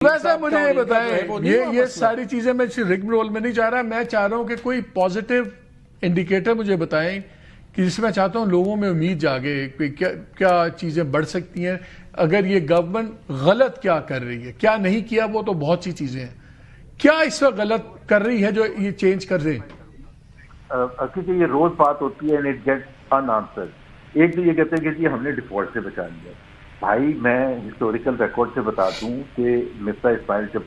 वैसे मुझे ये बताएं, ये सारी चीजें मैं रिग रोल में नहीं चाह रहा, मैं चाह रहा हूं कि कोई पॉजिटिव इंडिकेटर मुझे बताएं कि जिसमें मैं चाहता हूं लोगों में उम्मीद जागे कि क्या क्या चीजें बढ़ सकती हैं अगर ये गवर्नमेंट गलत क्या कर रही है, क्या नहीं किया वो तो बहुत सी चीजें हैं, क्या इस वक्त गलत कर रही है जो ये चेंज कर रहे हैं? क्योंकि ये रोज बात होती है एंड इट गेट्स अनआंसर्ड। एक तो ये कहते हैं कि जी हमने डिफॉल्ट से बचा लिया। भाई मैं हिस्टोरिकल रिकॉर्ड से बता दूं कि मिर्जा इस्माइल जब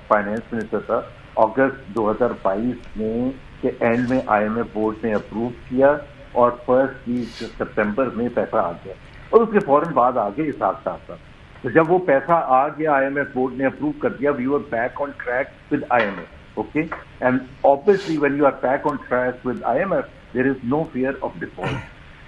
फाइनेंस मिनिस्टर था, अगस्त 2022 में के एंड में आईएमएफ बोर्ड ने अप्रूव किया और फर्स्ट वीक सितंबर में पैसा आ गया और उसके फौरन बाद आगे हिसाब था। तो जब वो पैसा आ गया, आईएमएफ बोर्ड ने अप्रूव कर दिया, we were back on track with IMF. Okay, and obviously when you are back on track with IMF, there is no fear of default.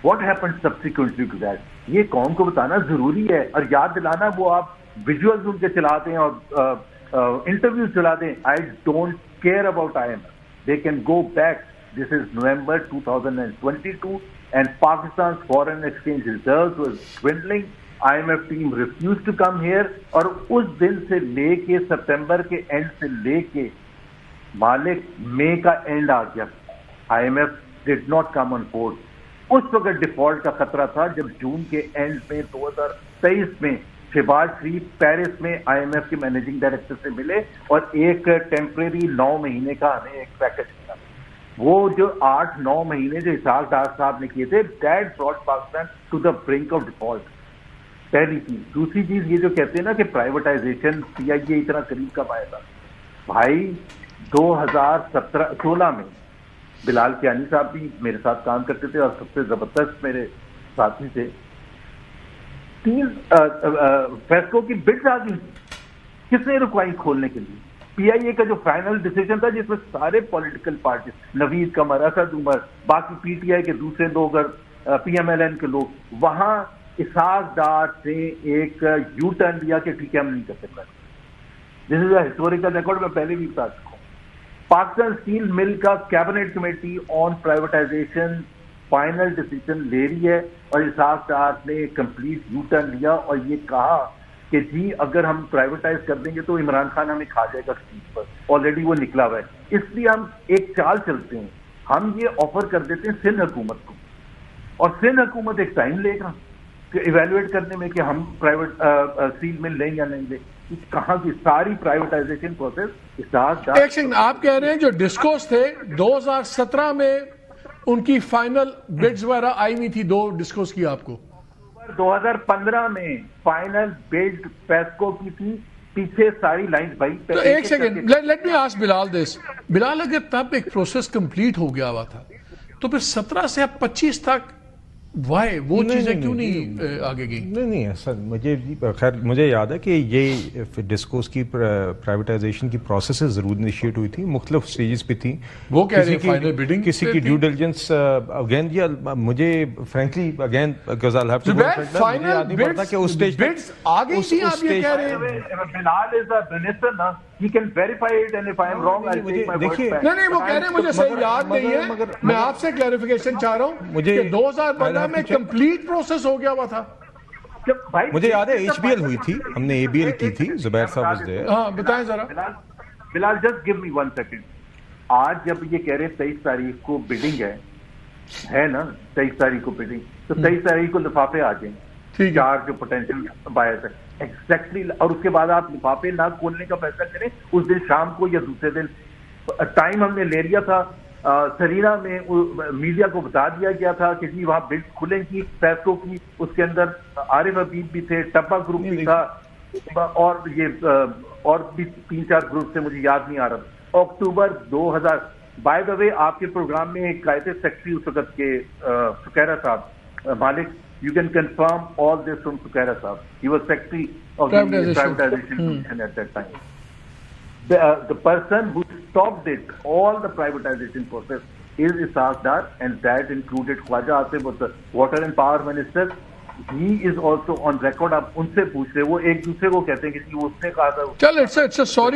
What happened subsequently to that? ये कौन को बताना जरूरी है और याद दिलाना, वो आप विजुअल्स उनके चला दें और इंटरव्यूज चला दें। I don't care about IMF. They can go back. This is November 2022 and Pakistan's foreign exchange reserves was dwindling. IMF team refused to come here और उस दिन से लेके सितंबर के एंड से लेके मालिक मई का एंड आ गया, IMF did not come on board. उस वक्त डिफॉल्ट का खतरा था जब जून के एंड में 2023 में शहबाज शरीफ पेरिस में आईएमएफ के मैनेजिंग डायरेक्टर से मिले और एक टेम्परेरी 9 महीने का हमें एक पैकेज दिया। वो जो 8-9 महीने जो इसाक डार साहब ने किए थे, that brought Pakistan to the brink of default. पहली चीज। दूसरी चीज, ये जो कहते हैं ना कि प्राइवेटाइजेशन पीआईए इतना करीब कब आएगा, भाई 2016 में बिलाल कियानी साहब भी मेरे साथ काम करते थे और सबसे जबरदस्त मेरे साथी थे। 3 फेस्को की बिड्स आ गई, किसने रुकवाई खोलने के लिए? पीआईए का जो फाइनल डिसीजन था जिसमें सारे पॉलिटिकल पार्टी, नवीद कमर, असद उमर, बाकी पीटीआई के दूसरे लोग और पीएमएलएन के लोग, वहां इसाक डार से एक यू टर्न लिया कि ठीक है हम नहीं कर सकते। This is a historical record, मैं पहले भी बता चुका हूं। पाकिस्तान स्टील मिल का cabinet committee on privatisation final decision ले रही है और इसाक डार ने कंप्लीट यू टर्न लिया और ये कहा कि जी अगर हम प्राइवेटाइज कर देंगे तो इमरान खान हमें खा जाएगा सीट पर। ऑलरेडी वो निकला हुआ है, इसलिए हम एक चाल चलते हैं, हम ये ऑफर कर देते हैं सिंध हुकूमत को और सिंध हुकूमत एक टाइम लेगा इवेल्युएट करने में कि हम प्राइवेट स्टील मिल लें या नहीं लें। कहां की सारी प्राइवेटाइजेशन प्रोसेस। एक सेकंड, आप कह रहे हैं जो डिस्कोस थे 2017 में उनकी फाइनल बिड्स वगैरह आई हुई थी, 2 डिस्कोस की आपको 2015 में फाइनल बिड पेस्को की थी, पीछे सारी लाइन भाई। तो एक second, let me ask Bilal this. Bilal, अगर तब एक प्रोसेस कंप्लीट हो गया हुआ था तो फिर 17 से अब 25 तक वाई वो चीजें क्यों नहीं आगे गई? नहीं ऐसा मुझे याद है कि ये डिस्कोस की प्राइवेटाइजेशन की प्रोसेस जरूर इनिशिएट हुई थी, मुख्तलिफ स्टेजेस पे थी। वो कह रहे हैं फाइनल बिडिंग किसी की ड्यू डिलिजेंस अगेन, या मुझे frankly again because I have to final bids कि उस स्टेज बिड्स आगे थी, आप ये कह रहे हैं। बिलाल इज अ मिनिस्टर ना, he can verify it and if I am wrong I'll take my word back। नहीं वो कह रहे हैं मुझे सही याद नहीं है, मैं आपसे क्लैरिफिकेशन चाह रहा हूं। मुझे 2015 में कंप्लीट प्रोसेस हो गया हुआ था। मुझे याद है एचबीएल हुई थी, हमने एबीएल की थी, जुबैर साहब वाज देयर। हां बताएं जरा। Bilal just give me 1 second. आज जब ये कह रहे 23 तारीख को बिडिंग है ना, 23 तारीख को बिडिंग, तो 23 तारीख को लिफाफे आ जाएंगे, ठीक है, 4 जो पोटेंशियल बायर्स है एग्जैक्टली। और उसके बाद आप लिफाफे ना खोलने का फैसला करें उस दिन शाम को या दूसरे दिन। टाइम हमने ले लिया था, सरीना में मीडिया को बता दिया गया था कि जी वहां बिड्स खुलेंगी पैसों की, उसके अंदर आरिफ हबीब भी थे, टब्बा ग्रुप भी था और ये और भी 3-4 ग्रुप से मुझे याद नहीं आ रहा। अक्टूबर 2000 बाय द वे आपके प्रोग्राम में एक आए थे सेक्रेटरी उस वक्त के सुकैरा साहब मालिक। You can confirm all this from Sukaira Saab. He was secretary of the privatization commission at that time. The person who stopped it, all the privatization process, is Isaaq Dar, and that included Khwaja Asif, was the water and power minister. He is also on record. आप उनसे पूछ रहे, वो एक दूसरे को कहते हैं कि उसने कहा था। चल, it's a sorry